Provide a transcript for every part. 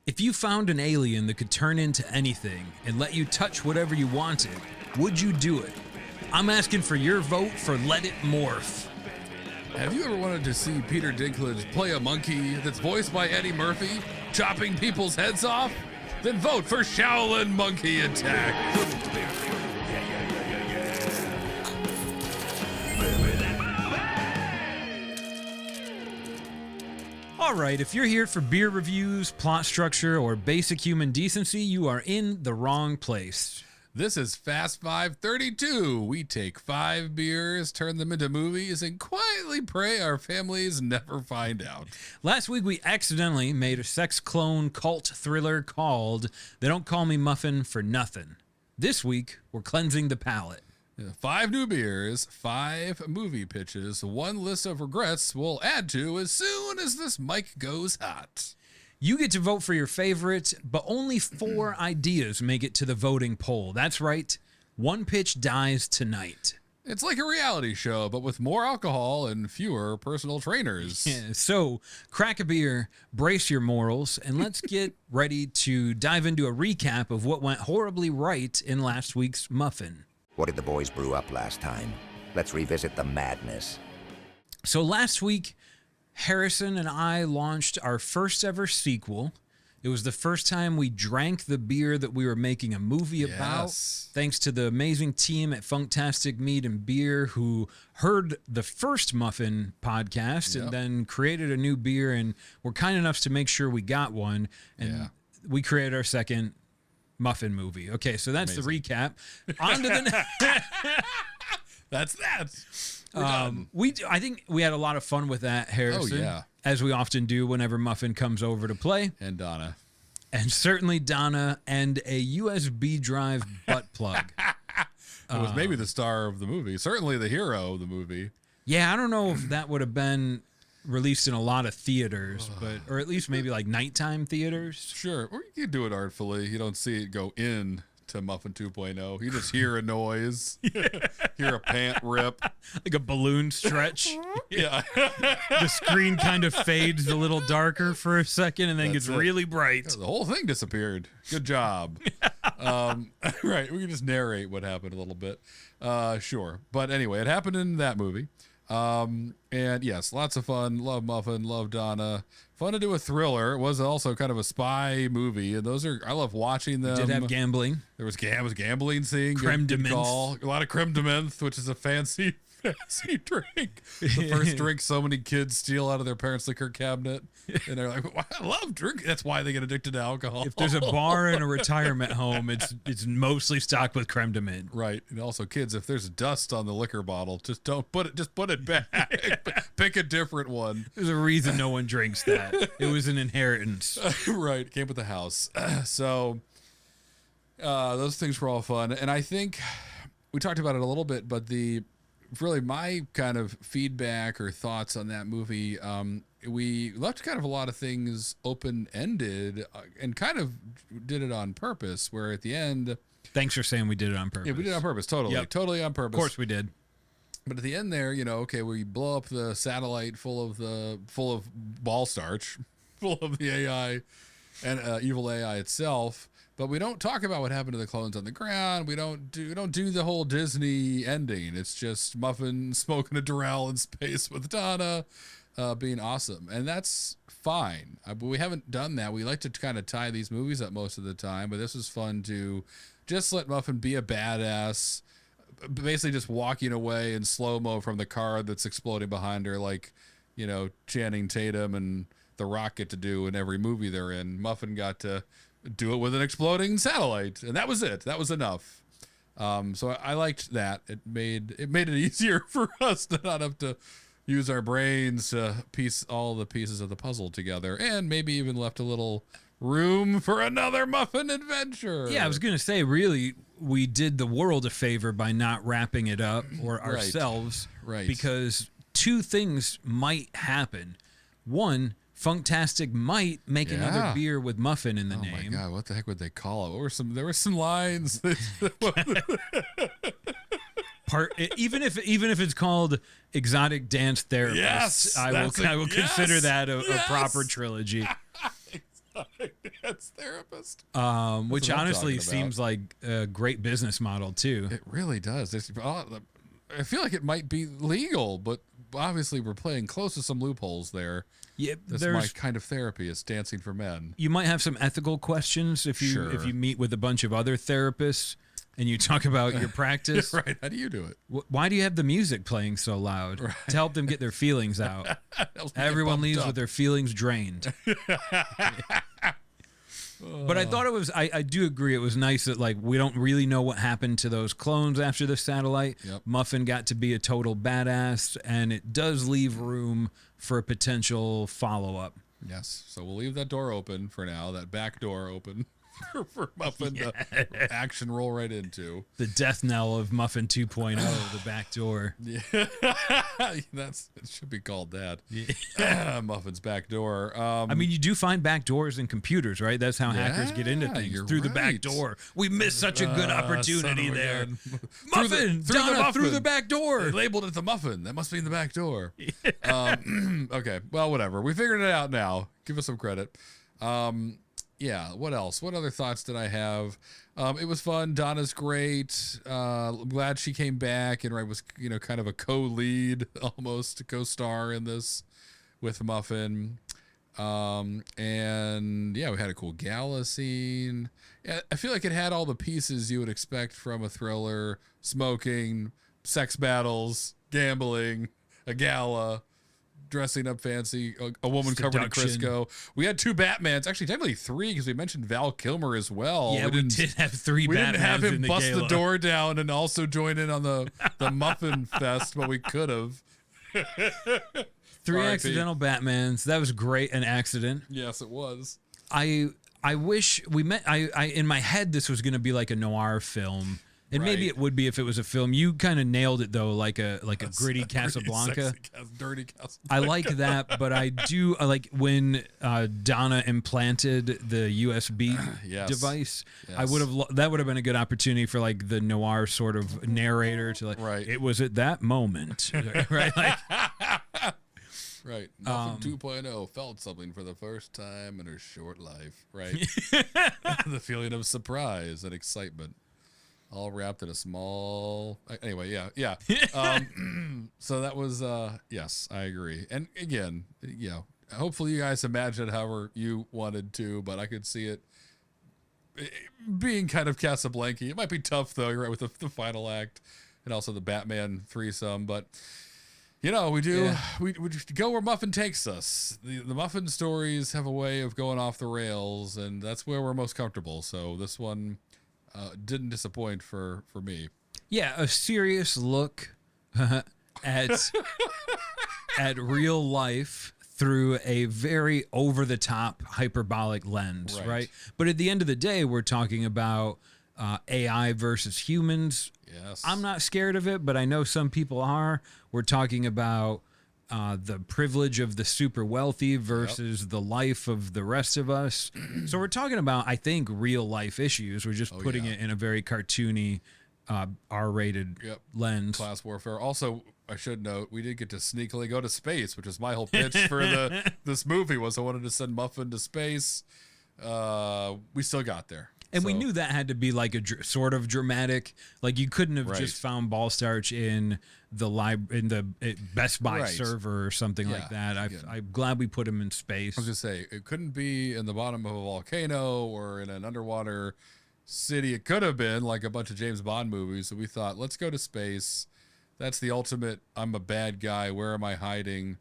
If you found an alien that could turn into anything and let you touch whatever you wanted, would you do it? I'm asking for your vote for Let It Morph. Have you ever wanted to see Peter Dinklage play a monkey that's voiced by Eddie Murphy, chopping people's heads off? Then vote for Shaolin Monkey Attack. All right, if you're here for beer reviews, plot structure, or basic human decency, you are in the wrong place. This is Fast 532. We take 5 beers, turn them into movies, and quietly pray our families never find out. Last week, we accidentally made a sex clone cult thriller called They Don't Call Me Muffin for Nothing. This week, we're cleansing the palate. 5 new beers, 5 movie pitches, 1 list of regrets we'll add to as soon as this mic goes hot. You get to vote for your favorite, but only 4 ideas make it to the voting poll. That's right, 1 pitch dies tonight. It's like a reality show, but with more alcohol and fewer personal trainers. Yeah, so crack a beer, brace your morals, and let's get ready to dive into a recap of what went horribly right in last week's Muffin. What did the boys brew up last time? Let's revisit the madness. So last week, Harrison and I launched our first ever sequel. It was the first time we drank the beer that we were making a movie about. Thanks to the amazing team at Funktastic Meat and Beer who heard the first Muffin podcast and then created a new beer and were kind enough to make sure we got one. And we created our second Muffin movie. Okay, so that's the recap. On to the That's that. I think we had a lot of fun with that, Harrison. Oh, yeah. As we often do whenever Muffin comes over to play. And Donna. And certainly Donna and a USB drive butt plug. It was maybe the star of the movie. Certainly the hero of the movie. Yeah, I don't know if that would have been released in a lot of theaters, or at least maybe like nighttime theaters. Sure. Or you can do it artfully. You don't see it go in to Muffin 2.0. You just hear a noise, hear a pant rip. Like a balloon stretch. Yeah. The screen kind of fades a little darker for a second and then gets really bright. The whole thing disappeared. Good job. Right. We can just narrate what happened a little bit. Sure. But anyway, it happened in that movie. And yes, lots of fun. Love Muffin, love Donna. Fun to do a thriller. It was also kind of a spy movie, and I love watching them. Did have gambling. There was gambling scene. Creme de menthe. A lot of creme de menthe, which is a fancy drink. The first drink so many kids steal out of their parents' liquor cabinet, and they're like, well, "I love drinking." That's why they get addicted to alcohol. If there's a bar in a retirement home, it's mostly stocked with creme de menthe. Right, and also kids, if there's dust on the liquor bottle, just don't put it. Just put it back. Pick a different one. There's a reason no one drinks that. It was an inheritance. Right, it came with the house. So those things were all fun, and I think we talked about it a little bit, but really my kind of feedback or thoughts on that movie, we left kind of a lot of things open-ended and kind of did it on purpose, where at the end... Thanks for saying we did it on purpose. Yeah, we did it on purpose, totally. Yep. Totally on purpose. Of course we did. But at the end there, we blow up the satellite full of ball starch, full of the AI and evil AI itself. But we don't talk about what happened to the clones on the ground. We don't do the whole Disney ending. It's just Muffin smoking a Durrell in space with Donna, being awesome, and that's fine. But we haven't done that. We like to kind of tie these movies up most of the time, but this was fun to just let Muffin be a badass, basically just walking away in slow-mo from the car that's exploding behind her, like Channing Tatum and The Rock get to do in every movie they're in. Muffin got to do it with an exploding satellite, and that was it. That was enough. So I liked that. It made it easier for us to not have to use our brains to piece all the pieces of the puzzle together, and maybe even left a little room for another Muffin adventure. Yeah, I was gonna say, really, we did the world a favor by not wrapping it up or ourselves, right? Because 2 things might happen. One, Funktastic might make another beer with Muffin in the name. Oh my God, what the heck would they call it? There were some lines. Even if it's called Exotic Dance Therapist, yes, I will consider that a proper trilogy. Pets therapist. Which honestly seems like a great business model too. It really does. I feel like it might be legal, but obviously we're playing close to some loopholes there. Yeah, that's my kind of therapy is dancing for men. You might have some ethical questions if you meet with a bunch of other therapists and you talk about your practice. Right. How do you do it? Why do you have the music playing so loud? Right. To help them get their feelings out. Everyone leaves with their feelings drained. But I thought it was, I do agree, it was nice that like we don't really know what happened to those clones after the satellite. Yep. Muffin got to be a total badass, and it does leave room for a potential follow-up. Yes. So we'll leave that door open for now, that back door open for Muffin to action roll right into. The death knell of Muffin 2.0, the back door. Yeah. It should be called that. Yeah. Muffin's back door. I mean, you do find back doors in computers, right? That's how hackers get into things, through the back door. We missed such a good opportunity there. Muffin, through the back door. They labeled it the Muffin. That must be in the back door. Yeah. Okay, well, whatever. We figured it out now. Give us some credit. Yeah, what else? What other thoughts did I have? It was fun. Donna's great. I'm glad she came back and was, kind of a co-lead, almost a co-star in this with Muffin. And yeah, we had a cool gala scene. Yeah, I feel like it had all the pieces you would expect from a thriller: smoking, sex battles, gambling, a gala, dressing up fancy, a woman covered in Crisco. We had 2 Batmans, actually technically 3 because we mentioned Val Kilmer as well. Yeah, we did have 3 Batmans. We didn't have him bust the door down and also join in on the Muffin Fest, but we could have. 3 accidental Batmans. That was great. An accident. Yes, it was. I wish we met. I in my head this was going to be like a noir film. And maybe it would be if it was a film. You kind of nailed it though, like a gritty Casablanca. Dirty Casablanca. I like that, but I do like when Donna implanted the USB device. Yes. I would have that would have been a good opportunity for like the noir sort of narrator to like. It was at that moment, right? Like, right. Muffin 2.0 felt something for the first time in her short life. Right. The feeling of surprise and excitement. All wrapped in a small. Anyway, yeah. So that was yes, I agree. And again, hopefully you guys imagined however you wanted to, but I could see it being kind of Casablanca. It might be tough though. You're right with the final act and also the Batman threesome, but we do we go where Muffin takes us. The Muffin stories have a way of going off the rails, and that's where we're most comfortable. So this one. Didn't disappoint for me. Yeah, a serious look at real life through a very over-the-top hyperbolic lens, right? But at the end of the day, we're talking about AI versus humans. Yes. I'm not scared of it, but I know some people are. We're talking about the privilege of the super wealthy versus the life of the rest of us. So we're talking about, I think, real life issues. We're just putting it in a very cartoony, R-rated lens. Class warfare. Also, I should note, we did get to sneakily go to space, which is my whole pitch for this movie was I wanted to send Muffin to space. We still got there. And we knew that had to be like a sort of dramatic. Like you couldn't have just found ball starch in the Best Buy server or something like that. I'm glad we put him in space. I was just say it couldn't be in the bottom of a volcano or in an underwater city. It could have been like a bunch of James Bond movies. So we thought, let's go to space. That's the ultimate. I'm a bad guy. Where am I hiding?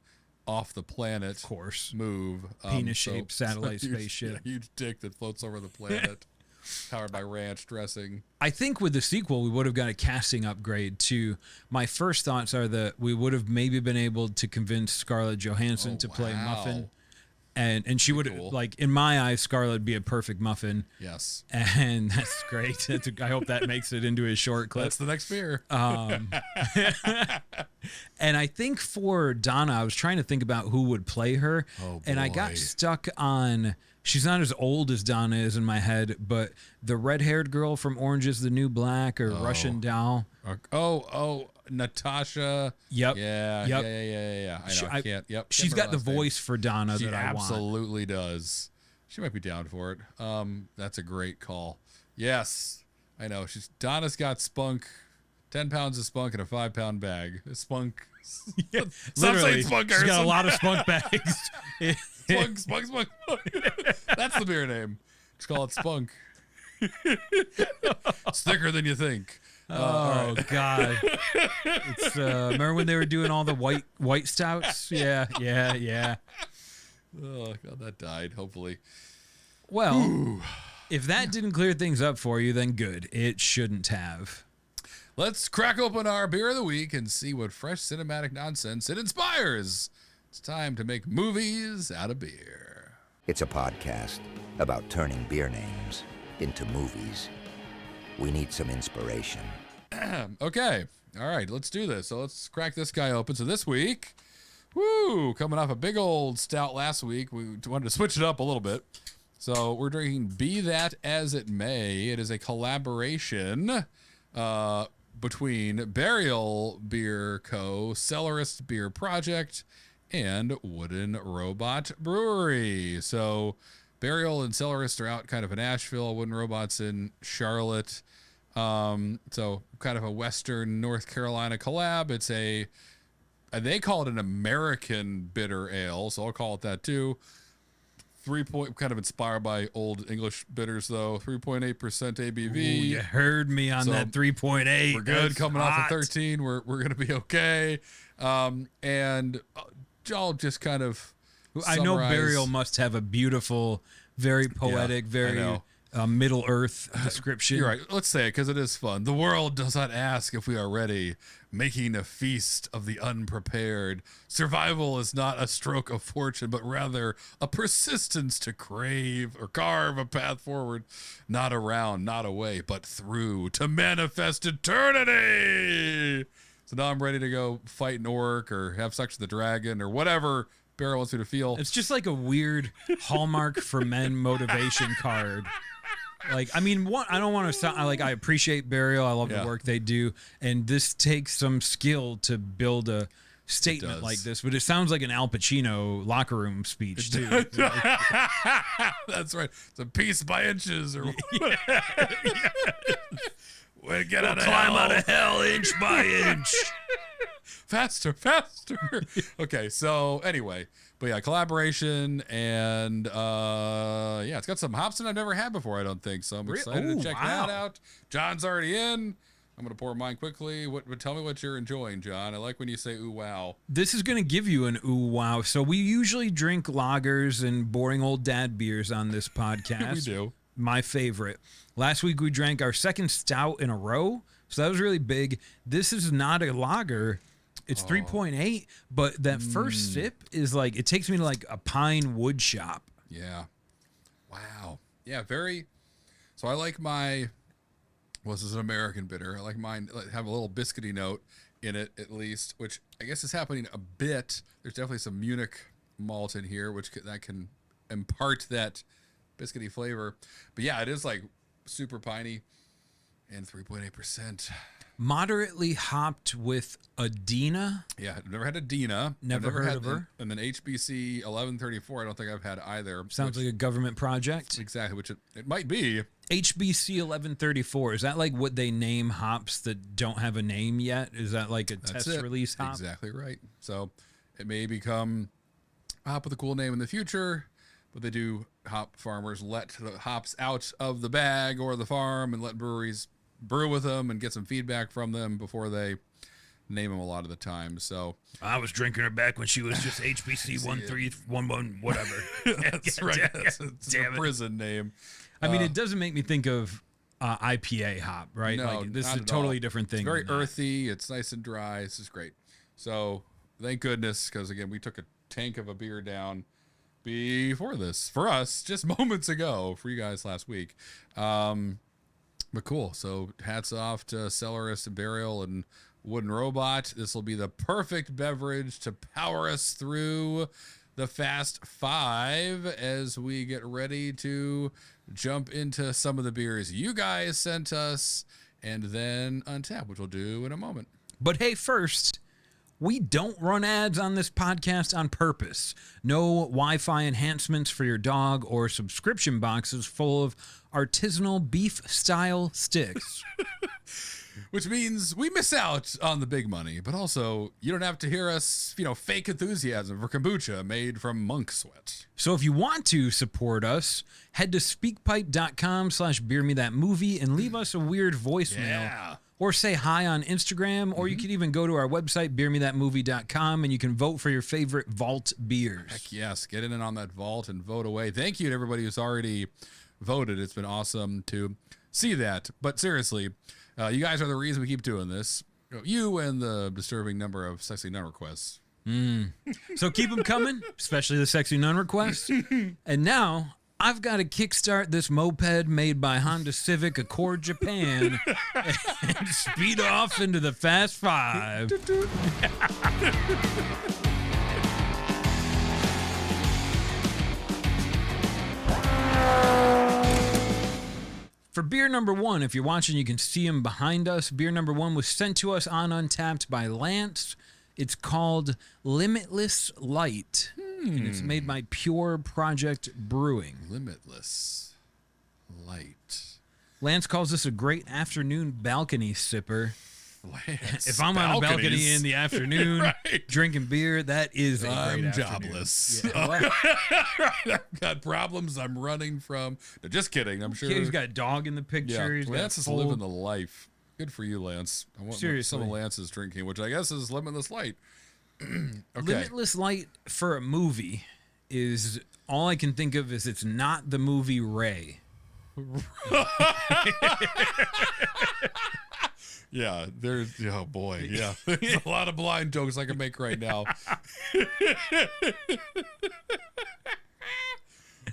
Off the planet, of course. Move. Penis-shaped satellite spaceship. Huge dick that floats over the planet. Powered by ranch dressing. I think with the sequel, we would have got a casting upgrade too. My first thoughts are that we would have maybe been able to convince Scarlett Johansson to play Muffin. And she would, like, in my eyes, Scarlett would be a perfect Muffin. Yes. And that's great. I hope that makes it into a short clip. That's the next beer. And I think for Donna, I was trying to think about who would play her. Oh, and I got stuck on, she's not as old as Donna is in my head, but the red-haired girl from Orange is the New Black or Russian Doll. Natasha. Yep. Yeah. I know. I can't. Yep. She's got the voice for Donna she that I want. Absolutely does. She might be down for it. That's a great call. Yes, I know. Donna's got spunk, 10 pounds of spunk in a 5-pound bag. Spunk. Yeah, Stop literally, saying spunk, she's got a Harrison. lot of spunk bags. Spunk, spunk, spunk. That's the beer name. Just call it spunk. It's thicker than you think. Oh God! It's remember when they were doing all the white stouts? Yeah. Oh God, that died. Hopefully. Well, if that didn't clear things up for you, then good. It shouldn't have. Let's crack open our beer of the week and see what fresh cinematic nonsense it inspires. It's time to make movies out of beer. It's a podcast about turning beer names into movies. We need some inspiration. Okay. All right, let's do this. So let's crack this guy open. So this week, coming off a big old stout last week, we wanted to switch it up a little bit. So we're drinking Be That As It May. It is a collaboration between Burial Beer Co., Cellarist Beer Project, and Wooden Robot Brewery. So Burial and Cellarist are out kind of in Asheville. Wooden Robot's in Charlotte. So kind of a Western North Carolina collab. It's they call it an American bitter ale, so I'll call it that too. Kind of inspired by old English bitters though. 3.8% ABV. Ooh, you heard me on that 3.8. We're good. That's coming hot. off of 13. We're gonna be okay. And I'll just kind of I know summarize. Burial must have a beautiful, very poetic, very Middle Earth description. You're right. Let's say it because it is fun. The world does not ask if we are ready, making a feast of the unprepared. Survival is not a stroke of fortune, but rather a persistence to crave or carve a path forward, not around, not away, but through to manifest eternity. So now I'm ready to go fight an orc or have sex with the dragon or whatever Barrel wants me to feel. It's just like a weird Hallmark for Men motivation card. Like, I mean, I don't want to sound like I appreciate Burial. I love the work they do. And this takes some skill to build a statement like this, but it sounds like an Al Pacino locker room speech too. That's right. It's a piece by inches or we'll get out of climb hell. out of hell inch by inch. Faster. Okay, so anyway, but yeah, collaboration and it's got some hops that I've never had before, I don't think. So I'm excited to check that out. John's already in. I'm gonna pour mine quickly. Tell me what you're enjoying, John. I like when you say ooh wow. This is gonna give you an ooh wow. So we usually drink lagers and boring old dad beers on this podcast. We do. My favorite. Last week we drank our second stout in a row, so that was really big. This is not a lager. It's 3.8, but that first sip is like, it takes me to like a pine wood shop. Yeah. Wow. Yeah, very. So I like my, this is an American bitter. I like mine, have a little biscuity note in it at least, which I guess is happening a bit. There's definitely some Munich malt in here, which that can impart that biscuity flavor. But yeah, it is like super piney and 3.8%. Moderately hopped with Adina. Yeah, I've never had a Dina. Never heard of her. And then HBC 1134, I don't think I've had either. Sounds like a government project. Exactly, which it might be. HBC 1134, is that like what they name hops that don't have a name yet? Is that like a test release hop? Exactly right. So it may become a hop with a cool name in the future, but they do, hop farmers let the hops out of the bag or the farm and let breweries brew with them and get some feedback from them before they name them a lot of the time. So I was drinking her back when she was just HBC 1311 whatever. That's right. It's a prison name. I mean, it doesn't make me think of IPA hop, right? No, like, this is not a at totally all. different thing. It's very earthy. It's nice and dry. This is great. So thank goodness, because again, we took a tank of a beer down before this for us just moments ago, for you guys last week. But cool. So hats off to Cellarist and Burial and Wooden Robot. This will be the perfect beverage to power us through the Fast Five as we get ready to jump into some of the beers you guys sent us and then untap, which we'll do in a moment. But hey, first, We don't run ads on this podcast on purpose. No Wi-Fi enhancements for your dog or subscription boxes full of artisanal beef-style sticks. Which means we miss out on the big money, but also you don't have to hear us, fake enthusiasm for kombucha made from monk sweat. So if you want to support us, head to speakpipe.com/beermethatmovie and leave us a weird voicemail. Yeah. Or say hi on Instagram, or you can even go to our website, beermethatmovie.com, and you can vote for your favorite vault beers. Heck yes, get in on that vault and vote away. Thank you to everybody who's already voted. It's been awesome to see that. But seriously, you guys are the reason we keep doing this. You and the disturbing number of sexy nun requests. So keep them coming, especially the sexy nun requests. And now I've got to kickstart this moped made by Honda Civic Accord Japan and speed off into the Fast Five. For beer number one, if you're watching, you can see him behind us. Beer number one was sent to us on Untapped by Lance. It's called Limitless Light, and it's made by Pure Project Brewing. Limitless Light. Lance calls this a great afternoon balcony sipper. Lance, If I'm on a balcony balconies. in the afternoon Right. drinking beer, that is a great I'm afternoon. jobless. Yeah, well, I've got problems I'm running from. No, just kidding. I'm sure. he's got a dog in the picture. Yeah, He's got Lance is full- living the life. Good for you, Lance. I want some Seriously. of Lance's drinking, which I guess is Limitless Light. Okay. Limitless Light for a movie is all I can think of is it's not the movie Ray. Yeah, there's, oh boy, yeah. There's a lot of blind jokes I can make right now.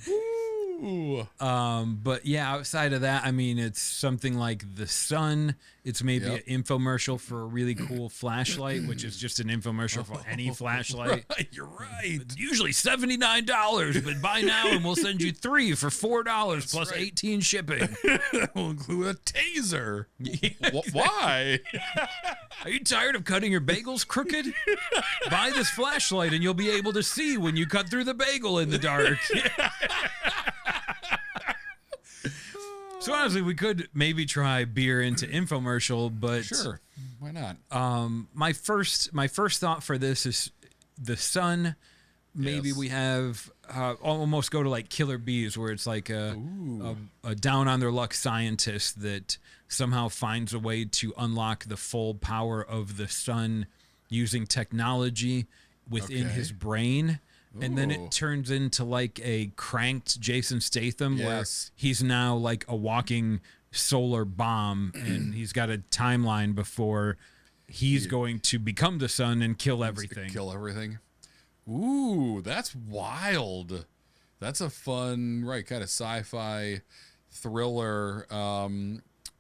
Ooh. But yeah, outside of that, I mean, it's something like The Sun. It's maybe Yep. an infomercial for a really cool flashlight, which is just an infomercial for any flashlight. Right, you're right. It's usually $79, but buy now and we'll send you 3 for $4 plus right. 18 shipping. We'll include a taser. Why? Are you tired of cutting your bagels crooked? Buy this flashlight and you'll be able to see when you cut through the bagel in the dark. So honestly, we could maybe try beer into infomercial, but Sure, why not? my first thought for this is The Sun. Maybe Yes. we have almost go to like Killer Bees, where it's like a down on their luck scientist that somehow finds a way to unlock the full power of the sun using technology within Okay. his brain. And then Ooh. it turns into like a cranked Jason Statham where Yes. he's now like a walking solar bomb and he's got a timeline before he's going to become the sun and kill everything. Kill everything. Ooh, that's wild. That's a fun, right, kind of sci-fi thriller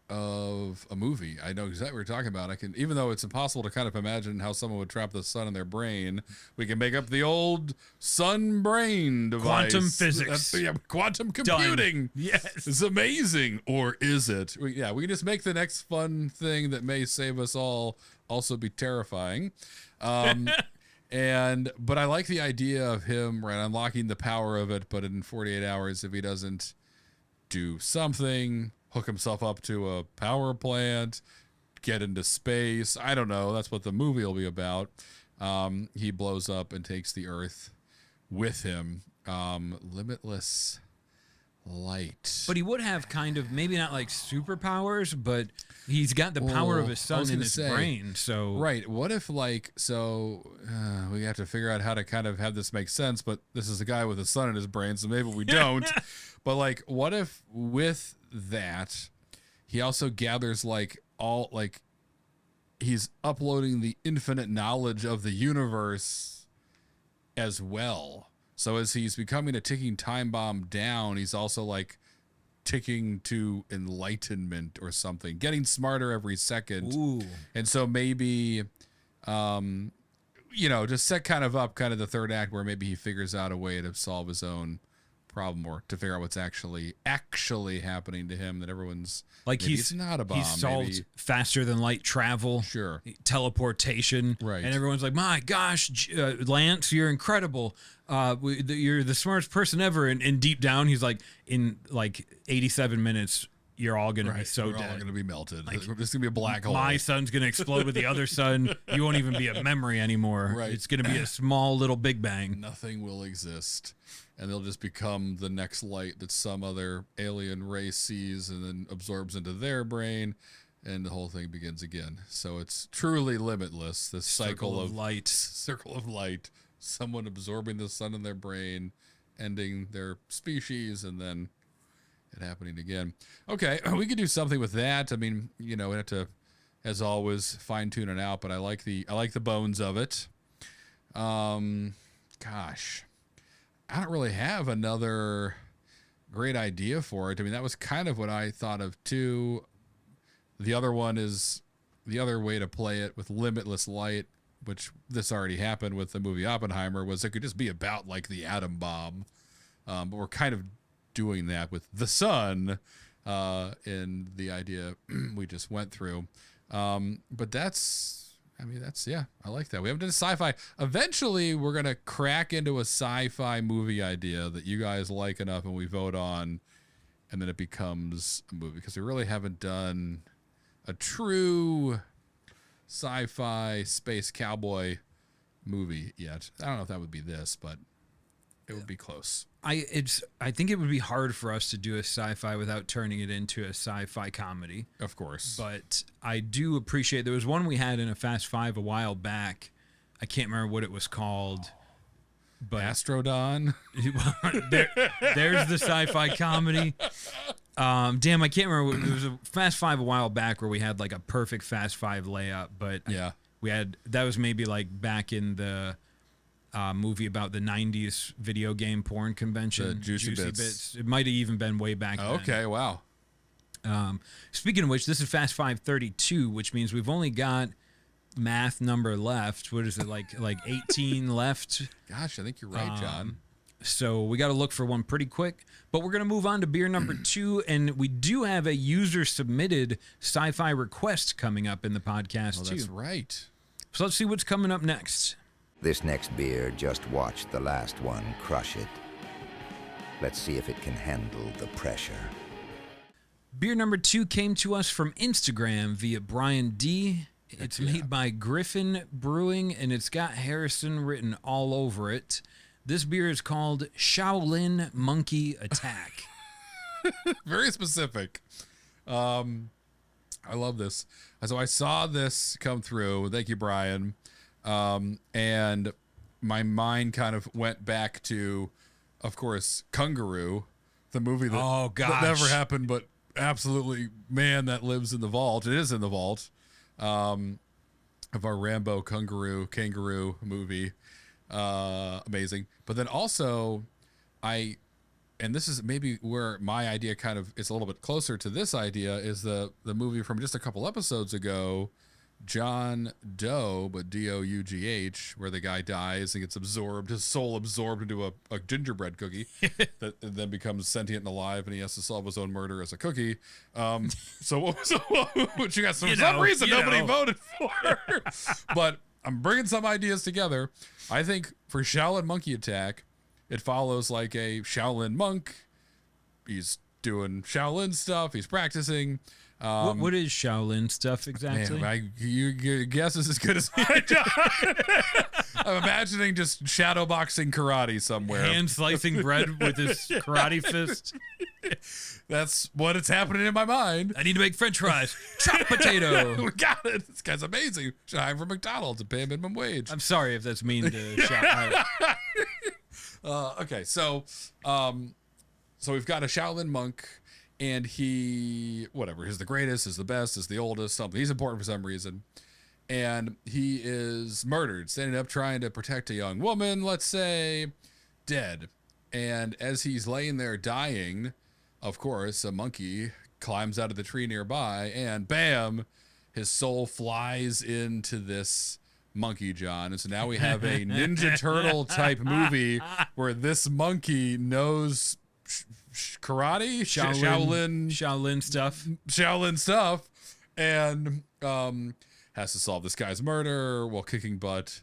of a movie. I know exactly what you're talking about. I can, even though it's impossible to kind of imagine how someone would trap the sun in their brain, we can make up the old sun brain device. Quantum physics. Quantum Done. computing. Yes. It's amazing. Or is it? We can just make the next fun thing that may save us all also be terrifying. But I like the idea of him unlocking the power of it, but in 48 hours, if he doesn't do something, hook himself up to a power plant, get into space. I don't know. That's what the movie will be about. He blows up and takes the Earth with him. Limitless Light. But he would have kind of maybe not like superpowers, but he's got the power of his I sun was in gonna his say, brain. So Right. What if we have to figure out how to kind of have this make sense, but this is a guy with a sun in his brain, so maybe we don't. But like, what if with that, he also gathers he's uploading the infinite knowledge of the universe as well. So as he's becoming a ticking time bomb down, he's also like ticking to enlightenment or something, getting smarter every second. ooh, And so maybe, just set kind of up kind of the third act where maybe he figures out a way to solve his own problem, or to figure out what's actually happening to him. That everyone's like he's not a bomb. He's solved maybe. faster than light travel, Sure, teleportation, right? And everyone's like, "My gosh, Lance, you're incredible. You're the smartest person ever." And deep down, he's like, in like 87 minutes. You're all going to be so We're dead. all going to be melted. Like, This is going to be a black hole. My sun's going to explode with the other sun. You won't even be a memory anymore. Right. It's going to be a small little Big Bang. Nothing will exist. And they'll just become the next light that some other alien race sees and then absorbs into their brain. And the whole thing begins again. So it's truly limitless. This cycle of light. Circle of light. Someone absorbing the sun in their brain, ending their species, and then it happening again. Okay, we could do something with that. I mean, we have to, as always, fine tune it out. But I like the bones of it. Gosh, I don't really have another great idea for it. I mean, that was kind of what I thought of too. The other one is the other way to play it with Limitless Light, which this already happened with the movie Oppenheimer. Was it could just be about like the atom bomb, but we're kind of doing that with the sun in the idea we just went through. But that's I like that. We haven't done sci-fi. Eventually, we're going to crack into a sci-fi movie idea that you guys like enough and we vote on, and then it becomes a movie, because we really haven't done a true sci-fi space cowboy movie yet. I don't know if that would be this, but it would be close. I think it would be hard for us to do a sci-fi without turning it into a sci-fi comedy. Of course. But I do appreciate, there was one we had in a Fast Five a while back. I can't remember what it was called. But Astrodon. There's the sci-fi comedy. Damn, I can't remember. There was a Fast Five a while back where we had like a perfect Fast Five layup, but yeah, that was maybe like back in the movie about the 90s video game porn convention. The Juicy Bits. It might have even been way back then. Okay, wow. Speaking of which, this is Fast Five 32, which means we've only got math number left. What is it, like 18 left? Gosh, I think you're right, John. So we got to look for one pretty quick. But we're going to move on to beer number 2, and we do have a user-submitted sci-fi request coming up in the podcast, too. That's right. So let's see what's coming up next. This next beer just watched the last one crush it. Let's see if it can handle the pressure. Beer number 2 came to us from Instagram via Brian D. It's made by Griffin Brewing, and it's got Harrison written all over it. This beer is called Shaolin Monkey Attack. Very specific. I love this. So I saw this come through. Thank you, Brian. And my mind kind of went back to, of course, Kangaroo, the movie that, that never happened, but absolutely, man, that lives in the vault. It is in the vault of our Rambo kangaroo movie. Amazing. But then also, and this is maybe where my idea kind of is a little bit closer to this idea, is the movie from just a couple episodes ago, John Doe, but D-O-U-G-H, where the guy dies and gets absorbed, his soul absorbed into a gingerbread cookie that then becomes sentient and alive, and he has to solve his own murder as a cookie. So what you got? For some reason nobody voted for. But I'm bringing some ideas together. I think for Shaolin Monkey Attack, it follows like a Shaolin monk. He's doing Shaolin stuff. He's practicing. What is Shaolin stuff exactly? Man, your guess is as good as mine, John. I'm imagining just shadow boxing karate somewhere. Hand slicing bread with his karate fist. That's what it's happening in my mind. I need to make French fries. Chopped potato. We got it. This guy's amazing. Should hire for McDonald's and pay him minimum wage. I'm sorry if that's mean to shout out. Okay, so we've got a Shaolin monk. And he's the greatest, is the best, is the oldest, something. He's important for some reason. And he is murdered, standing up trying to protect a young woman, let's say, dead. And as he's laying there dying, of course, a monkey climbs out of the tree nearby, and bam, his soul flies into this monkey, John. And so now we have a Ninja Turtle type movie where this monkey knows karate, Shaolin stuff, and has to solve this guy's murder while kicking butt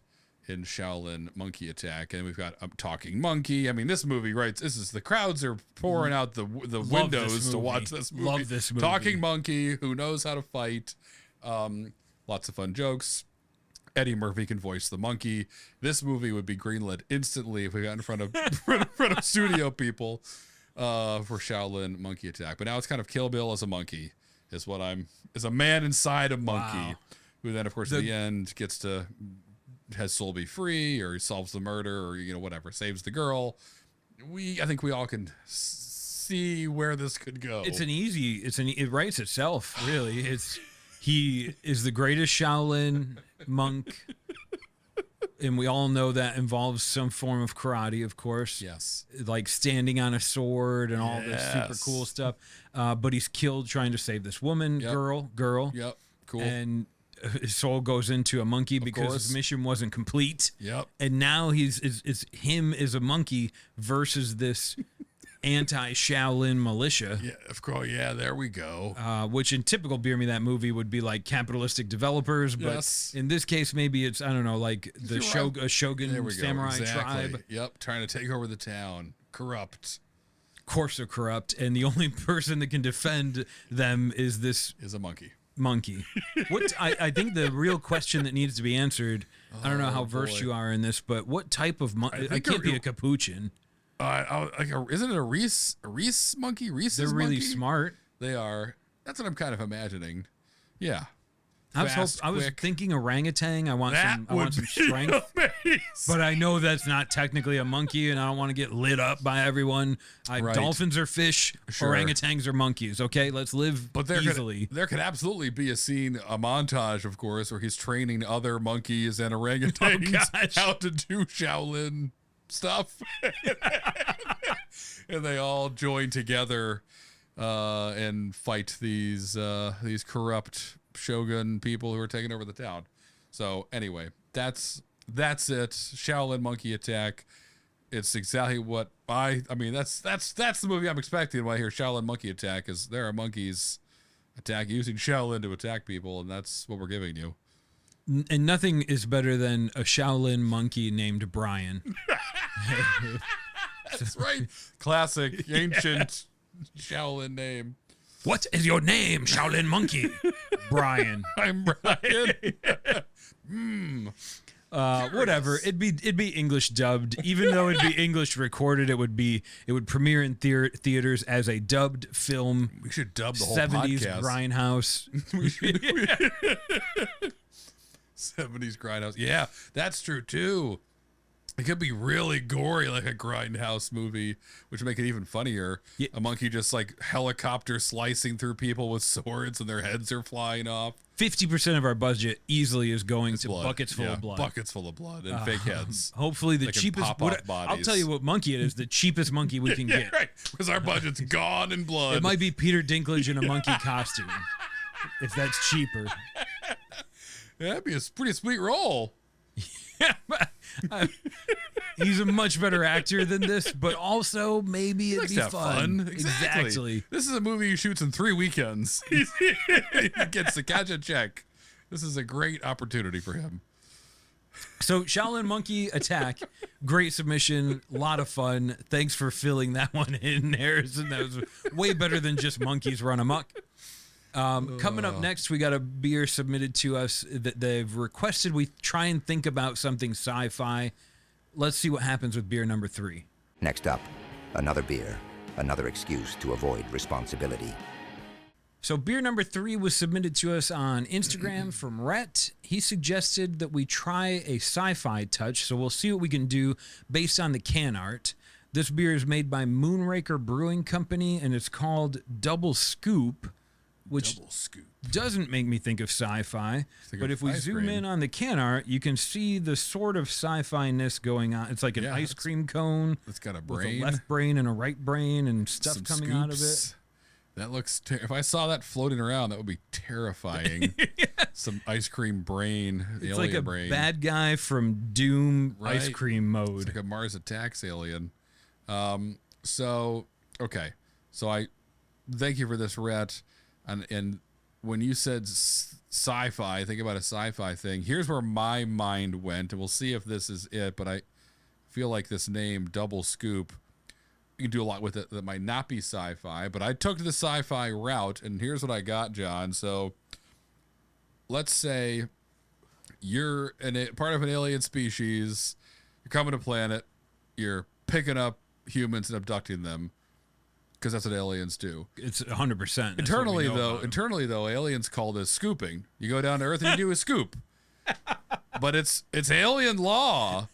in Shaolin Monkey Attack. And we've got a talking monkey. I mean, this movie, right? The crowds are pouring out the windows to watch this movie. Love this movie. Talking monkey who knows how to fight. Lots of fun jokes. Eddie Murphy can voice the monkey. This movie would be greenlit instantly if we got in front of studio people for Shaolin Monkey Attack. But now it's kind of Kill Bill as a monkey is a man inside a monkey. Wow. Who then, of course, at the end has soul be free, or he solves the murder, or whatever, saves the girl. I think we all can see where this could go. It writes itself, really. He is the greatest Shaolin monk, and we all know that involves some form of karate, of course. Yes, like standing on a sword and all this super cool stuff. But he's killed trying to save this woman, girl. Yep, cool. And his soul goes into a monkey because his mission wasn't complete. Yep. And now it's him as a monkey versus this anti-Shaolin militia. Yeah, of course. Yeah, there we go. Which in typical Beer Me That movie would be like capitalistic developers, but in this case maybe it's, I don't know, like the Shogun samurai tribe. Yep, trying to take over the town. Corrupt. Of course they're corrupt, and the only person that can defend them is a monkey. What I think the real question that needs to be answered, I don't know how versed you are in this, but what type of monkey? It can't be a capuchin. Isn't it a Reese monkey? They're really smart. They are. That's what I'm kind of imagining. Yeah. I was thinking orangutan. I want some strength. Amazing. But I know that's not technically a monkey, and I don't want to get lit up by everyone. Dolphins are fish. Sure. Orangutans are monkeys. Okay, let's live easily. There could absolutely be a montage, of course, where he's training other monkeys and orangutans how to do Shaolin stuff, and they all join together and fight these corrupt Shogun people who are taking over the town. So anyway, that's it. Shaolin Monkey Attack. It's exactly what I mean. That's the movie I'm expecting when I hear Shaolin Monkey Attack. Is there are monkeys using Shaolin to attack people, and that's what we're giving you. And nothing is better than a Shaolin monkey named Brian. That's right. Classic ancient Shaolin name. What is your name, Shaolin monkey? Brian. I'm Brian. Whatever. It'd be English dubbed. Even though it'd be English recorded, it would premiere in theaters as a dubbed film. We should dub the whole 70s podcast. Grindhouse. 70s Grindhouse. Yeah, that's true too. It could be really gory, like a Grindhouse movie, which would make it even funnier. Yeah. A monkey just like helicopter slicing through people with swords and their heads are flying off. 50% of our budget easily is going to buckets full of blood. Buckets full of blood and fake heads. Hopefully the cheapest. I'll tell you what monkey it is. The cheapest monkey we can get. Right, because our budget's gone in blood. It might be Peter Dinklage in a monkey costume, if that's cheaper. That'd be a pretty sweet role. Yeah, he's a much better actor than this, but also maybe it'd be fun. Exactly. This is a movie he shoots in 3 weekends. He gets to catch a check. This is a great opportunity for him. So Shaolin Monkey Attack, great submission, a lot of fun. Thanks for filling that one in, Harrison. That was way better than just monkeys run amok. Coming up next, we got a beer submitted to us that they've requested we try and think about something sci-fi. Let's see what happens with beer number 3. Next up, another beer, another excuse to avoid responsibility. So beer number 3 was submitted to us on Instagram from Rhett. He suggested that we try a sci-fi touch, so we'll see what we can do based on the can art. This beer is made by Moonraker Brewing Company, and it's called Double Scoop, which doesn't make me think of sci-fi. But if we zoom in on the can art, you can see the sort of sci-fi-ness going on. It's like an ice cream cone. It's got a brain. With a left brain and a right brain and stuff coming out of it. That looks, if I saw that floating around, that would be terrifying. Some ice cream brain, it's like a brain. Bad guy from Doom ice cream mode. It's like a Mars Attacks alien. So Okay, so I thank you for this, Rhett. And when you said sci-fi, think about a sci-fi thing. Here's where my mind went, and we'll see if this is it. But I feel like this name, Double Scoop, you can do a lot with it that might not be sci-fi. But I took the sci-fi route, and here's what I got, John. So let's say you're part of an alien species. You're coming to planet. You're picking up humans and abducting them. Because that's what aliens do. It's 100%. Internally, though, aliens call this scooping. You go down to Earth and you do a scoop. But it's alien law,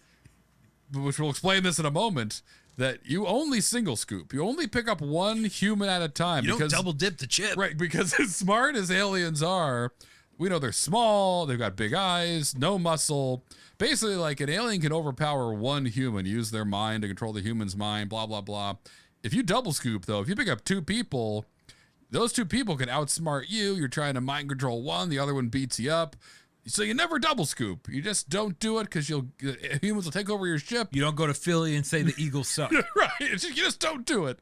which we'll explain this in a moment, that you only single scoop. You only pick up one human at a time. You don't double dip the chip. Right, because as smart as aliens are, we know they're small, they've got big eyes, no muscle. Basically, like an alien can overpower one human, use their mind to control the human's mind, blah, blah, blah. If you double scoop, though, if you pick up two people, those two people can outsmart you. You're trying to mind control one, the other one beats you up. So you never double scoop. You just don't do it because humans will take over your ship. You don't go to Philly and say the Eagles suck. Right. You just don't do it.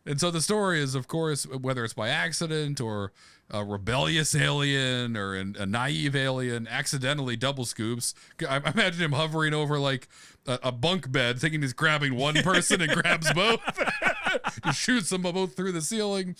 And so the story is, of course, whether it's by accident or a rebellious alien or a naive alien accidentally double scoops. I imagine him hovering over like a bunk bed, thinking he's grabbing one person and grabs both. He shoots them both through the ceiling.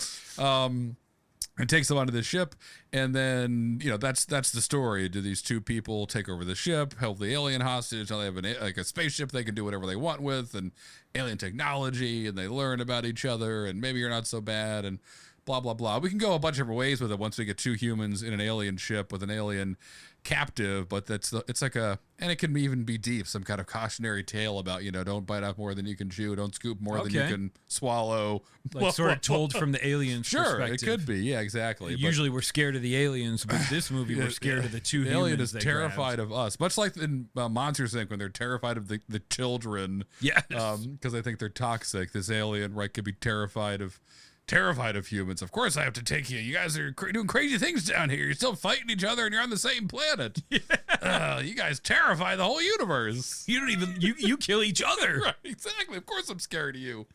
And takes them onto the ship, and then that's the story. Do these two people take over the ship, help the alien hostage? Now they have a spaceship they can do whatever they want with, and alien technology, and they learn about each other, and maybe you're not so bad, and blah blah blah. We can go a bunch of different ways with it once we get two humans in an alien ship with an alien captive, but it's like and it can even be deep, some kind of cautionary tale about don't bite off more than you can chew, don't scoop more than you can swallow, like sort of told from the aliens' perspective. It could be, yeah, exactly. Usually we're scared of the aliens, but this movie we're scared of the two humans. The alien is terrified of us, much like in Monsters Inc. when they're terrified of the children, because they think they're toxic. This alien could be terrified of humans. Of course I have to take you. You guys are doing crazy things down here. You're still fighting each other and you're on the same planet. Yeah. You guys terrify the whole universe. You don't even, you kill each other. Right, exactly. Of course I'm scared of you.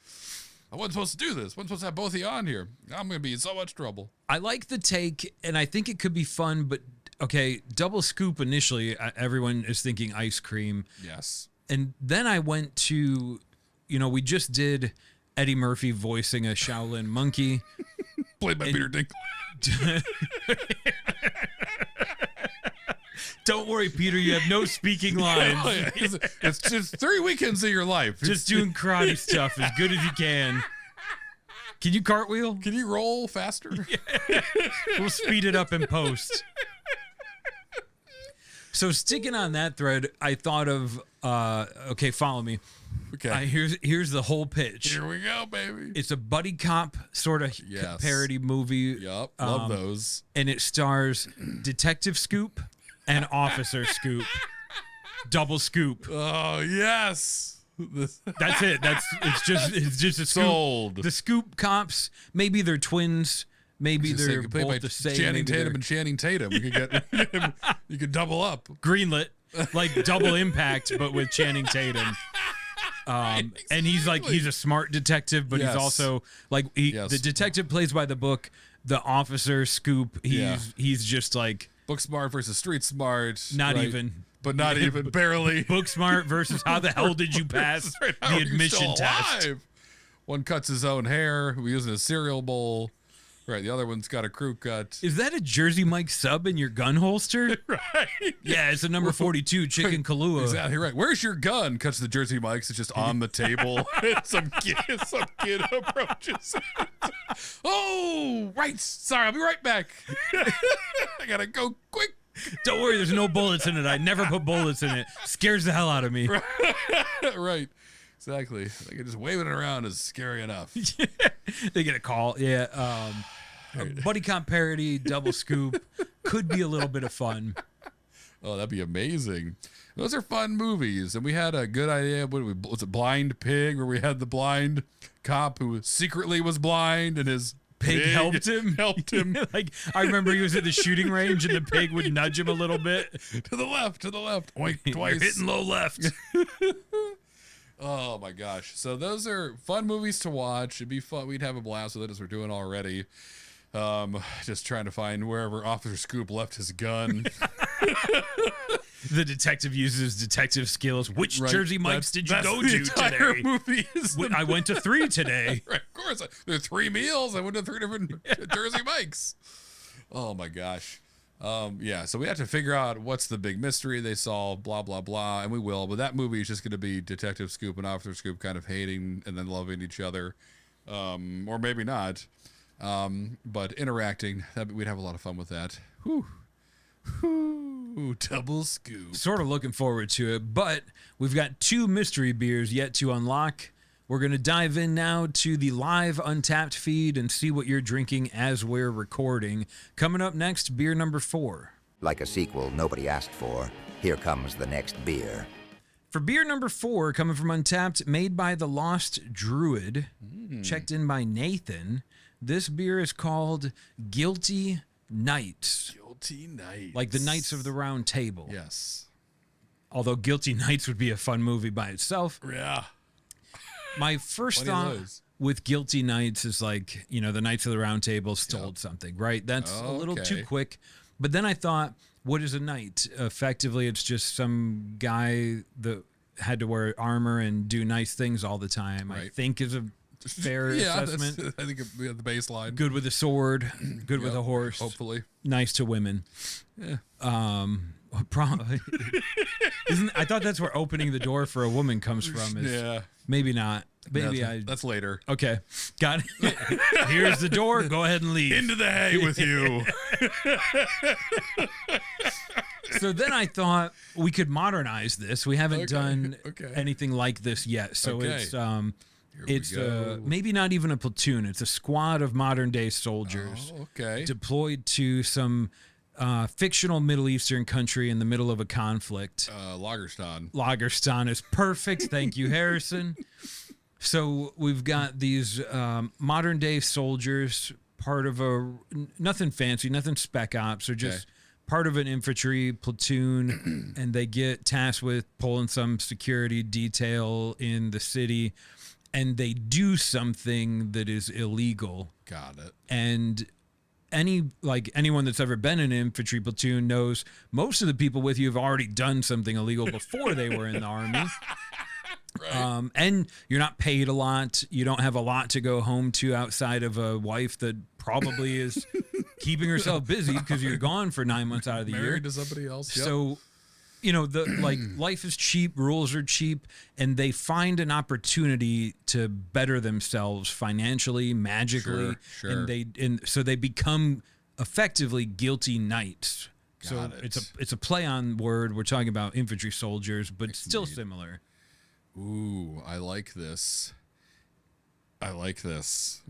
I wasn't supposed to do this. I wasn't supposed to have both of you on here. I'm going to be in so much trouble. I like the take, and I think it could be fun, but okay, double scoop initially, everyone is thinking ice cream. Yes. And then I went to, we just did Eddie Murphy voicing a Shaolin monkey. Played by Peter Dinklage. Don't worry, Peter, you have no speaking lines. It's just 3 weekends of your life. Just doing karate stuff as good as you can. Can you cartwheel? Can you roll faster? Yeah. We'll speed it up in post. So sticking on that thread, I thought of, okay, follow me. Okay. Here's the whole pitch. Here we go, baby. It's a buddy cop sort of parody movie. Yep, love those. And it stars Detective Scoop and Officer Scoop. Double scoop. Oh, yes. That's it. It's just a scoop. Sold. The Scoop cops, maybe they're twins. Maybe they're both the same. Channing Tatum and Channing Tatum. We could get you could double up. Greenlit, like double impact, but with Channing Tatum. And he's a smart detective, but he's also the detective plays by the book. The officer Scoop, he's just like book smart versus street smart. Not even. But not even, barely. Book smart versus how the hell did you pass the admission test? One cuts his own hair. We're using a cereal bowl. Right, the other one's got a crew cut. Is that a Jersey Mike sub in your gun holster? Right. Yeah, it's a number 42 chicken Kahlua. Exactly right. Where's your gun? Cuts the Jersey Mike's. It's just on the table. some kid approaches. Oh, right. Sorry, I'll be right back. I gotta go quick. Don't worry, there's no bullets in it. I never put bullets in it. Scares the hell out of me. Right. Exactly. They can just waving it around is scary enough. They get a call. Yeah. A buddy cop parody, double scoop. Could be a little bit of fun. Oh, that'd be amazing. Those are fun movies. And we had a good idea. Was it Blind Pig, where we had the blind cop who secretly was blind and his pig helped him. Like, I remember he was at the shooting range and the pig would nudge him a little bit. To the left. Oink, twice. You're hitting low left. Oh my gosh. So those are fun movies to watch. It'd be fun. We'd have a blast with it as we're doing already. Just trying to find wherever Officer Scoop left his gun. The detective uses detective skills. Which Right. Jersey Mike's did you That's go the to entire today? movie is the I went to 3 today. Right, of course. There are 3 meals. I went to 3 different Jersey Mike's. Oh my gosh. Yeah, so we have to figure out what's the big mystery they solve, blah, blah, blah, and we will. But that movie is just going to be Detective Scoop and Officer Scoop kind of hating and then loving each other. Or maybe not. But interacting, we'd have a lot of fun with that. Whew. Whew. Double scoop. Sort of looking forward to it, but we've got 2 mystery beers yet to unlock. We're going to dive in now to the live Untapped feed and see what you're drinking as we're recording. Coming up next, beer number 4. Like a sequel nobody asked for, here comes the next beer. For beer number 4, coming from Untapped, made by the Lost Druid, checked in by Nathan, this beer is called Guilty Knights. Guilty Knights. Like the Knights of the Round Table. Yes. Although Guilty Knights would be a fun movie by itself. Yeah. My first Plenty of thought those. with Guilty Knights is like, the Knights of the Round Table stole something, right? That's a little too Okay. quick. But then I thought, what is a knight? Effectively, it's just some guy that had to wear armor and do nice things all the time. I Right. think is a fair assessment. I think we have the baseline. Good with a sword, good with a horse, Hopefully. nice to women. Yeah. I thought that's where opening the door for a woman comes from. Is Yeah. maybe not. Maybe That's later. Okay, got it. Here's the door. Go ahead and leave. Into the hay with you. So then I thought we could modernize this. We haven't Okay, done okay. anything like this yet. So Okay. it's go. maybe not even a platoon. It's a squad of modern day soldiers Oh, okay. deployed to some fictional Middle Eastern country in the middle of a conflict. Lagerston. Lagerston is perfect. Thank you, Harrison. So we've got these modern day soldiers, part of nothing fancy, nothing spec ops, or just part of an infantry platoon, and they get tasked with pulling some security detail in the city, and they do something that is illegal. Got it. And anyone that's ever been in an infantry platoon knows most of the people with you have already done something illegal before they were in the army. Right. And you're not paid a lot. You don't have a lot to go home to outside of a wife that probably is keeping herself busy because you're gone for 9 months out of the year. Married to somebody else. Yep. So, life is cheap, rules are cheap, and they find an opportunity to better themselves financially, magically, Sure. and so they become effectively guilty knights. So Got it. it's a play on word. We're talking about infantry soldiers, but still similar. Ooh, I like this.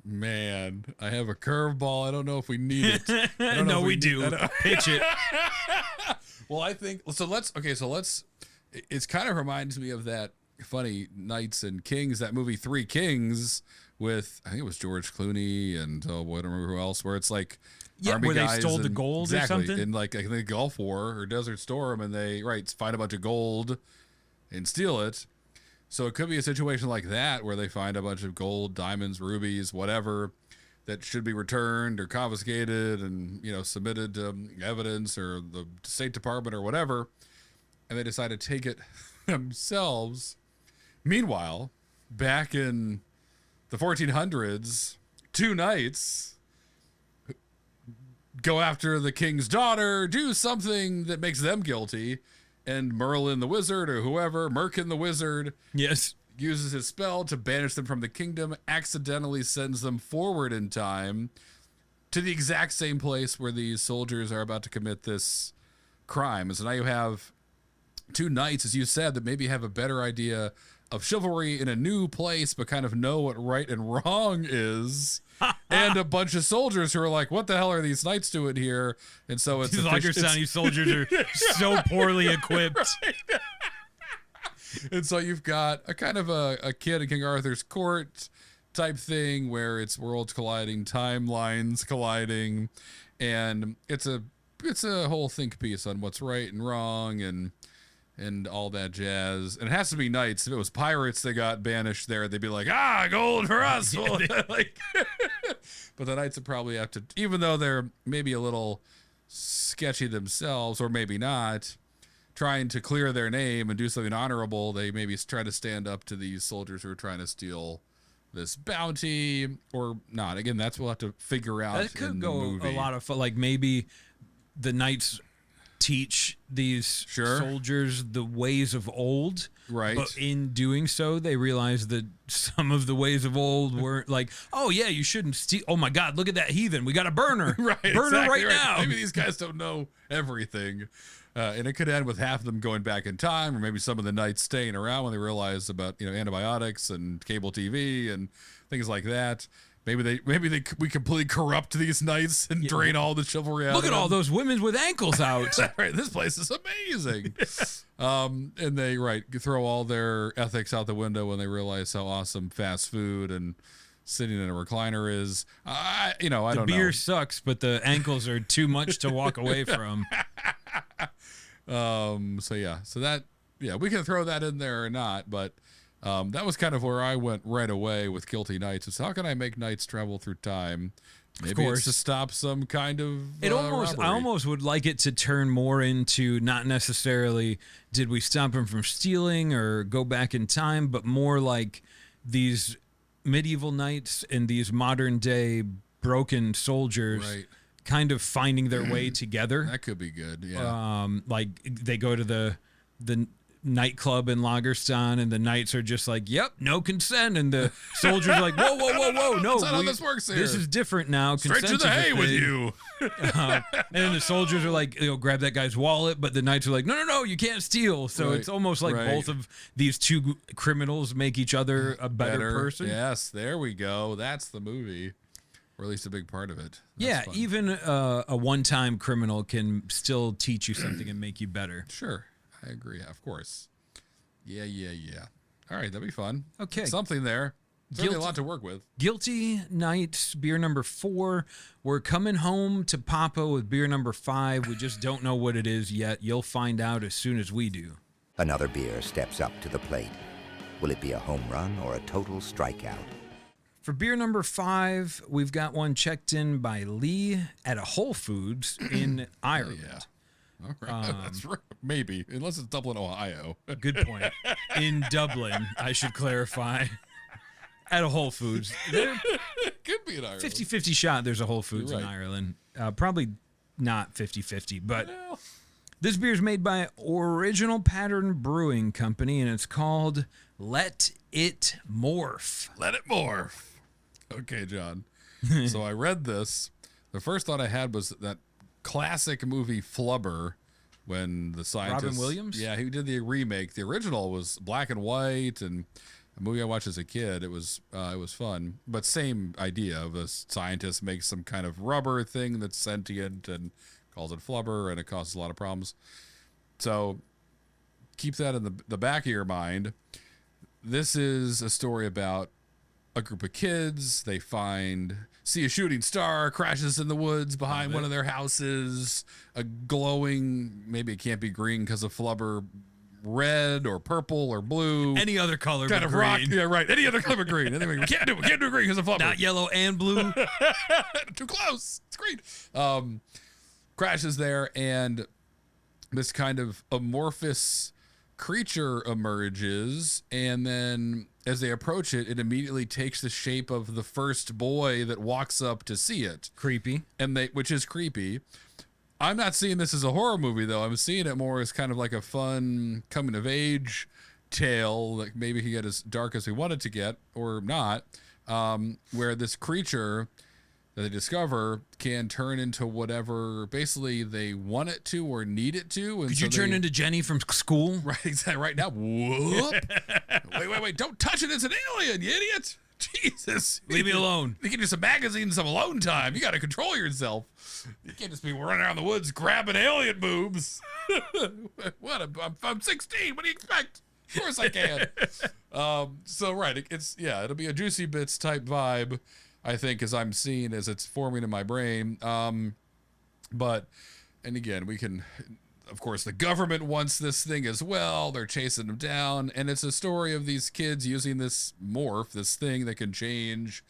Man, I have a curveball. I don't know if we need it. I don't know No, if we do. Pitch it. Well, I think so. It's kind of reminds me of that funny Knights and Kings, that movie 3 Kings with, I think it was George Clooney and I don't remember who else, where it's like army where they guys stole the and- gold or exactly, something? in like I think Gulf War or Desert Storm, and they find a bunch of gold and steal it. So it could be a situation like that where they find a bunch of gold, diamonds, rubies, whatever that should be returned or confiscated and, submitted to evidence or the State Department or whatever. And they decide to take it themselves. Meanwhile, back in the 1400s, 2 knights go after the king's daughter, do something that makes them guilty. And Merlin the wizard or whoever, Merkin the wizard, Yes. uses his spell to banish them from the kingdom, accidentally sends them forward in time to the exact same place where these soldiers are about to commit this crime. And so now you have 2 knights, as you said, that maybe have a better idea of chivalry in a new place, but kind of know what right and wrong is. And a bunch of soldiers who are like, what the hell are these knights doing here? And so it's These Lagerstani soldiers are so poorly equipped. And so you've got a kind of a kid in King Arthur's court type thing where it's worlds colliding, timelines colliding, and it's a whole think piece on what's right and wrong, and and all that jazz. And it has to be knights. If it was pirates that got banished there, they'd be like, gold for us. Like, but the knights would probably have to, even though they're maybe a little sketchy themselves, or maybe not, trying to clear their name and do something honorable, they maybe try to stand up to these soldiers who are trying to steal this bounty or not. Again, that's what we'll have to figure out. That could go a lot of fun. Like maybe the knights teach these soldiers the ways of old, right? But in doing so, they realize that some of the ways of old weren't like, oh yeah, you shouldn't steal. Oh my God, look at that heathen! We got a burner, right? Burn her right now. Maybe these guys don't know everything, and it could end with half of them going back in time, or maybe some of the knights staying around when they realize about antibiotics and cable TV and things like that. Maybe we completely corrupt these knights and drain all the chivalry out. Look at all those women with ankles out. Right, this place is amazing. And they throw all their ethics out the window when they realize how awesome fast food and sitting in a recliner is. I don't know. The beer sucks, but the ankles are too much to walk away from. We can throw that in there or not, but that was kind of where I went right away with Guilty Knights. Is how can I make knights travel through time? Maybe it's to stop some kind of robbery. I almost would like it to turn more into not necessarily did we stop him from stealing or go back in time, but more like these medieval knights and these modern day broken soldiers kind of finding their way together. That could be good. Yeah. Like they go to the nightclub in Lagerstan, and the knights are just like, "Yep, no consent," and the soldiers are like, "Whoa, no, that's not how this works here. This is different now. Straight to the hay with you." And then the soldiers are like, grab that guy's wallet, but the knights are like, no, you can't steal. So it's almost like both of these two criminals make each other a better person. Yes, there we go. That's the movie, or at least a big part of it. That's fun. Even a one-time criminal can still teach you something and make you better. Sure. I agree. Yeah, of course. Yeah. All right, that'd be fun. Okay. Something there. Certainly a lot to work with. Guilty Knights, beer number 4. We're coming home to Papa with beer number 5. We just don't know what it is yet. You'll find out as soon as we do. Another beer steps up to the plate. Will it be a home run or a total strikeout? For beer number 5, we've got one checked in by Lee at a Whole Foods in Ireland. Yeah. All right. That's right. Maybe, unless it's Dublin, Ohio. Good point. In Dublin, I should clarify. At a Whole Foods. Could be in Ireland. 50-50 shot there's a Whole Foods in Ireland. Probably not 50-50, but this beer is made by Original Pattern Brewing Company, and it's called Let It Morph. Let it morph. Okay, John. So I read this. The first thought I had was that classic movie Flubber, when the scientist Robin Williams? Yeah, he did the remake. The original was black and white, and a movie I watched as a kid. It was fun, but same idea of a scientist makes some kind of rubber thing that's sentient and calls it Flubber, and it causes a lot of problems. So keep that in the back of your mind. This is a story about a group of kids. They see a shooting star, crashes in the woods behind one of their houses, a glowing, maybe it can't be green because of Flubber, red or purple or blue. Any other color kind but of green. rock. Yeah, right. Any other color but green. We can't do green because of Flubber. Not yellow and blue. Too close. It's green. Crashes there, and this kind of amorphous creature emerges, and then as they approach it, it immediately takes the shape of the first boy that walks up to see it. Creepy. Which is creepy. I'm not seeing this as a horror movie, though. I'm seeing it more as kind of like a fun coming of age tale, like maybe he get as dark as we want it to get, or not, where this creature that they discover can turn into whatever basically they want it to or need it to. And Could you turn into Jenny from school? Right, exactly. Right now. Whoop. Wait. Don't touch it. It's an alien, you idiot. Jesus. Leave me alone. You can do some magazines, some alone time. You got to control yourself. You can't just be running around the woods grabbing alien boobs. I'm 16. What do you expect? Of course I can. It'll be a Juicy Bits type vibe, I think, as I'm seeing as it's forming in my brain. And again, of course, the government wants this thing as well. They're chasing them down. And it's a story of these kids using this morph, this thing that can change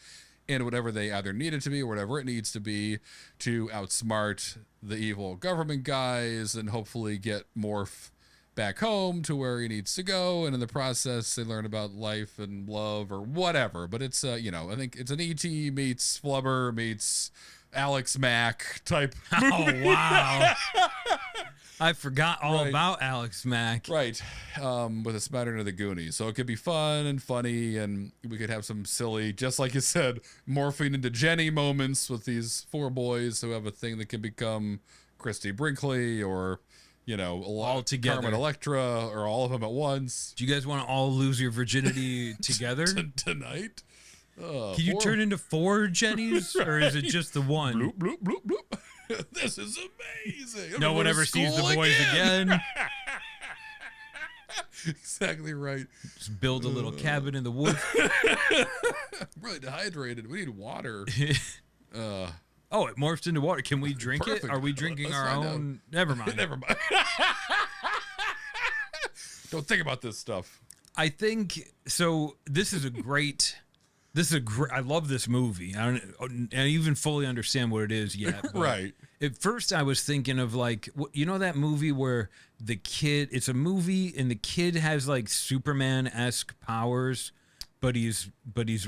into whatever they either need it to be or whatever it needs to be to outsmart the evil government guys and hopefully get Morph back home to where he needs to go. And in the process, they learn about life and love or whatever. But it's, you know, I think it's an E.T. meets Flubber meets Alex Mack type movie. Oh, wow. I forgot all about Alex Mack. Right. With a smattering of the Goonies. So it could be fun and funny, and we could have some silly, just like you said, morphing into Jenny moments with these 4 boys who have a thing that can become Christy Brinkley or, you know, all together. Carmen Electra or all of them at once. Do you guys want to all lose your virginity together? Tonight? Can you turn into 4 Jennies, or is it just the one? Bloop, bloop, bloop, bloop. This is amazing. No one ever sees the boys again. Exactly right. Just build a little cabin in the woods. I'm really dehydrated. We need water. Oh, it morphs into water. Can we drink Perfect. it? Are we drinking Let's our find own? Never mind. Never mind. Don't think about this stuff. I think so. This is a great. I love this movie. I don't even fully understand what it is yet. Right. At first, I was thinking of like, you know, that movie where the kid. It's a movie and the kid has like Superman-esque powers, but he's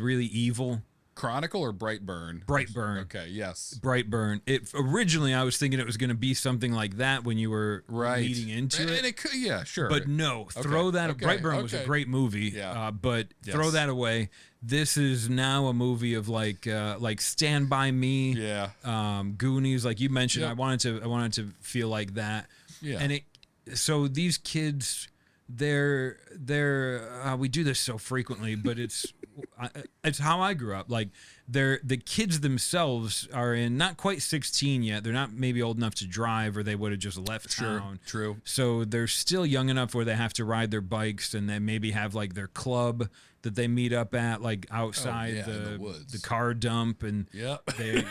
really evil. Chronicle or Brightburn? Brightburn. Okay. Yes. Brightburn. Originally, I was thinking it was going to be something like that when you were leading into it. And it could, yeah, sure. But no, throw that. Okay. Brightburn was a great movie. Yeah. But throw that away. This is now a movie of like Stand By Me. Yeah. Goonies, like you mentioned. Yep. I wanted to feel like that. Yeah. And so these kids, they're we do this so frequently, but it's how I grew up. Like the kids themselves are in not quite 16 yet. They're not maybe old enough to drive, or they would have just left town. True. So they're still young enough where they have to ride their bikes, and they maybe have like their club that they meet up at, like outside in the woods. the car dump, and they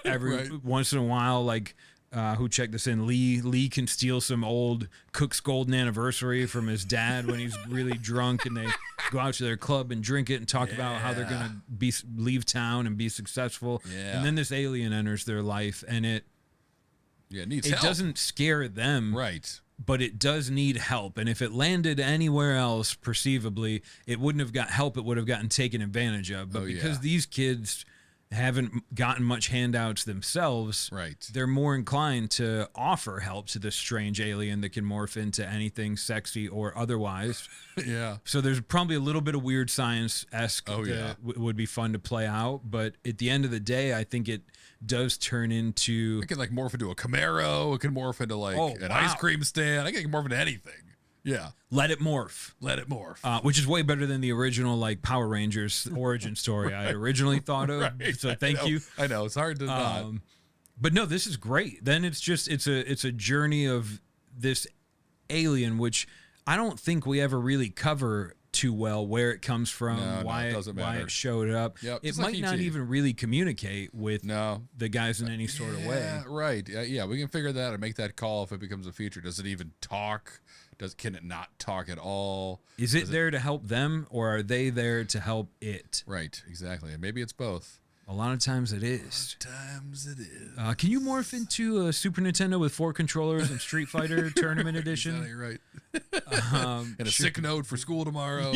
every once in a while, like who checked this in? Lee can steal some old Cook's Golden Anniversary from his dad when he's really drunk, and they go out to their club and drink it and talk about how they're gonna leave town and be successful. And then this alien enters their life, and it needs help. Doesn't scare them, Right. but it does need help. And if it landed anywhere else, perceivably, it wouldn't have got help. It would have gotten taken advantage of. But because these kids haven't gotten much handouts themselves, they're more inclined to offer help to this strange alien that can morph into anything sexy or otherwise. So there's probably a little bit of weird science-esque that would be fun to play out. But at the end of the day, I think it does turn into... It can like morph into a Camaro. It can morph into like an ice cream stand. I think it can morph into anything. Yeah. Let it morph. Let it morph. Which is way better than the original like Power Rangers origin story I originally thought of. So thank you. I know it's hard to not. But no, this is great. Then it's a journey of this alien, which I don't think we ever really cover too well, where it comes from, why it showed up. It might not even really communicate with the guys in any sort of way. Right. Yeah, we can figure that and make that call if it becomes a feature. Does it even talk? Can it not talk at all? Is it there to help them, or are they there to help it? Right, exactly. And maybe it's both. A lot of times it is. Can you morph into a Super Nintendo with 4 controllers and Street Fighter Tournament Edition? Exactly right. And a sick note for school tomorrow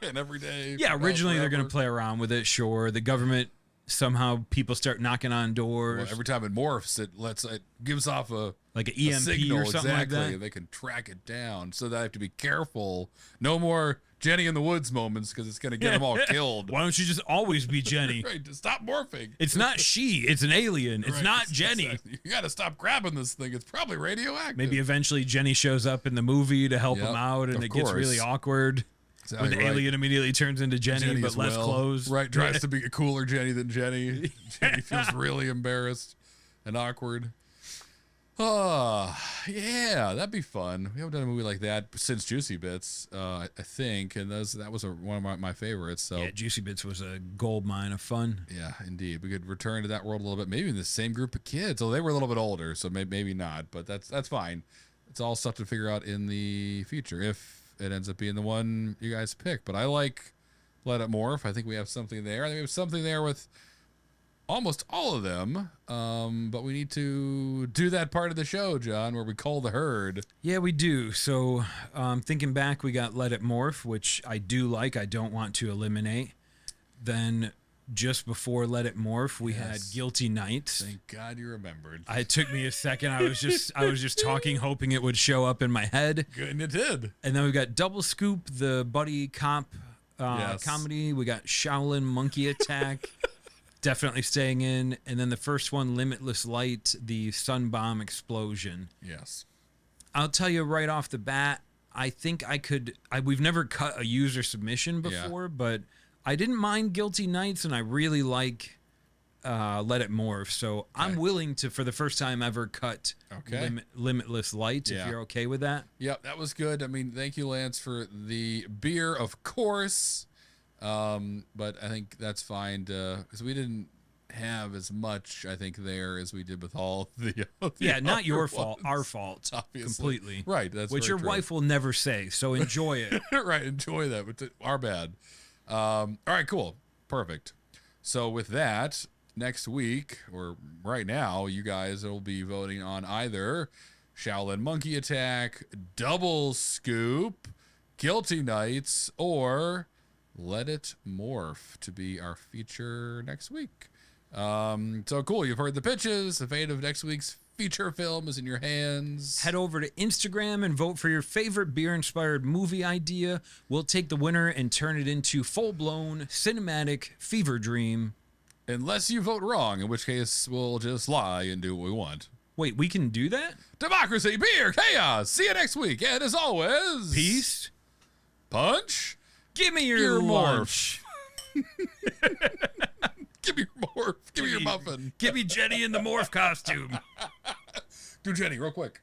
and every day. Yeah, originally they're going to play around with it, sure. The government, somehow people start knocking on doors. Well, every time it morphs, it gives off an EMP signal, or something like that. And they can track it down. So they have to be careful. No more Jenny in the Woods moments, because it's going to get them all killed. Why don't you just always be Jenny? Right, to stop morphing. It's not she, it's an alien. It's not Jenny. Exactly. You got to stop grabbing this thing. It's probably radioactive. Maybe eventually Jenny shows up in the movie to help him out, and it gets really awkward. When the alien immediately turns into Jenny but less clothes. Right, tries to be a cooler Jenny than Jenny. Jenny feels really embarrassed and awkward. Oh, yeah, that'd be fun. We haven't done a movie like that since Juicy Bits, I think, and that was one of my favorites. So Yeah, Juicy Bits was a gold mine of fun. yeah, indeed, we could return to that world a little bit. Maybe in the same group of kids. Oh, they were a little bit older, so maybe not. But that's fine. It's all stuff to figure out in the future if it ends up being the one you guys pick. But I like Let It Morph. I think we have something there. I think we have something there with almost all of them, but we need to do that part of the show, John, where we call the herd. Yeah, we do. So thinking back, we got Let It Morph, which I do like. I don't want to eliminate. Then just before Let It Morph, we had Guilty Nights. Thank God you remembered. It took me a second. I was just talking, hoping it would show up in my head. Good, and it did. And then we got Double Scoop, the buddy cop comedy. We got Shaolin Monkey Attack. Definitely staying in. And then the first one, Limitless Light, the sun bomb explosion. Yes. I'll tell you right off the bat, I think we've never cut a user submission before, but I didn't mind Guilty Nights, and I really like Let It Morph. So I'm willing to, for the first time ever, cut Limitless Light, if you're okay with that. Yep, that was good. I mean, thank you, Lance, for the beer, of course. But I think that's fine because we didn't have as much, I think, there as we did with all the not your ones. fault, our fault, obviously. Completely. Right, that's which your true. wife will never say. So enjoy it. Right, enjoy that. But our bad. All right, cool, perfect. So with that, next week or right now, you guys will be voting on either Shaolin Monkey Attack, Double Scoop, Guilty Nights, or Let It Morph to be our feature next week. So cool. You've heard the pitches. The fate of next week's feature film is in your hands. Head over to Instagram and vote for your favorite beer-inspired movie idea. We'll take the winner and turn it into full-blown cinematic fever dream. Unless you vote wrong, in which case we'll just lie and do what we want. Wait, we can do that? Democracy, beer, chaos. See you next week. And as always, Peace. Punch. Give me your morph. lunch. Give me your morph. Give me your muffin. Give me Jenny in the morph costume. Do Jenny real quick.